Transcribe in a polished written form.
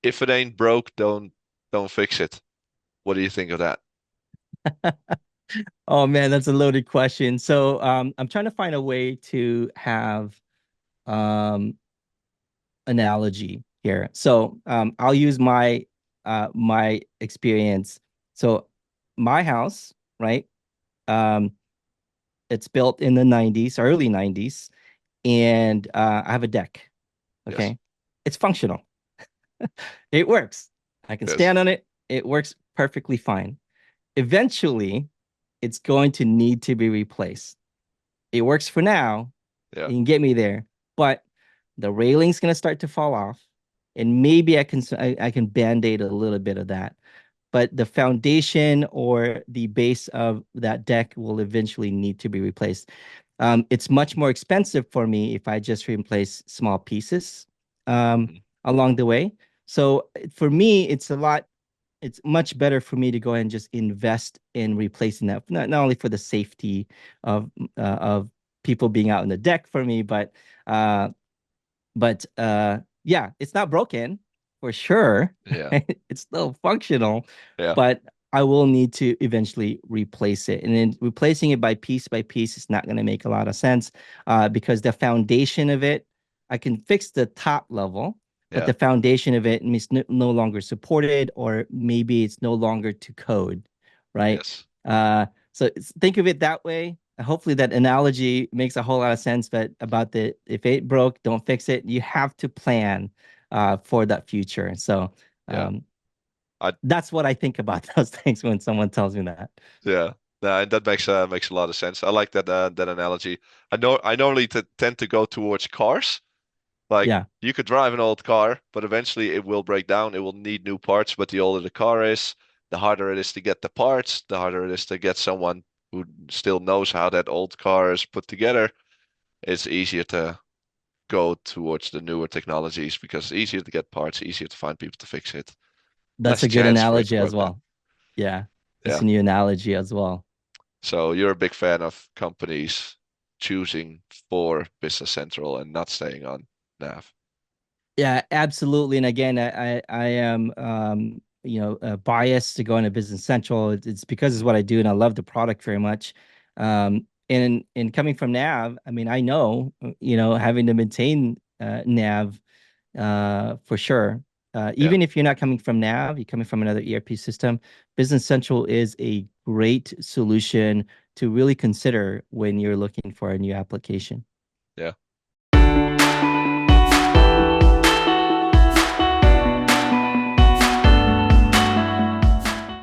if it ain't broke, don't fix it. What do you think of that? Oh man, that's a loaded question. So I'm trying to find a way to have um analogy here. So I'll use my experience. So my house, right? Um, it's built in the 90s, early 90s, and I have a deck. Yes. Okay. It's functional. It works. I can Yes. stand on it. It works perfectly fine. Eventually, it's going to need to be replaced. It works for now. Yeah. You can get me there, but the railing's going to start to fall off, and maybe I can band-aid a little bit of that. But the foundation or the base of that deck will eventually need to be replaced. It's much more expensive for me if I just replace small pieces Mhm. along the way. So for me, it's much better for me to go ahead and just invest in replacing that, not only for the safety of people being out in the deck for me, uh, but yeah, it's not broken for sure. Yeah. Right? It's still functional, Yeah. but I will need to eventually replace it. And then replacing it by piece is not going to make a lot of sense because the foundation of it, I can fix the top level, but Yeah. the foundation of it is no longer supported, or maybe it's no longer to code, right? Yes. So think of it that way. Hopefully that analogy makes a whole lot of sense. But about the if it broke, don't fix it. You have to plan for that future. So Yeah. um, I that's what I think about those things when someone tells me that. yeah. That makes a lot of sense. I like that analogy. I normally t tend to go towards cars. Like Yeah, you could drive an old car, but eventually it will break down. It will need new parts. But the older the car is, the harder it is to get the parts, the harder it is to get someone who still knows how that old car is put together. It's easier to go towards the newer technologies because it's easier to get parts, easier to find people to fix it. that's Less a good chance for it to analogy as broke down. well. Yeah, that's Yeah. a new analogy as well. So you're a big fan of companies choosing for Business Central and not staying on NAV. Yeah, absolutely. And again, I am biased to go into Business Central. It's because it's Mhm. what I do, and I love the product very much. And coming from Nav, I mean, I know having to maintain Nav for sure. Yeah. Even if you're not coming from Nav, you're coming from another ERP system, Business Central is a great solution to really consider when you're looking for a new application.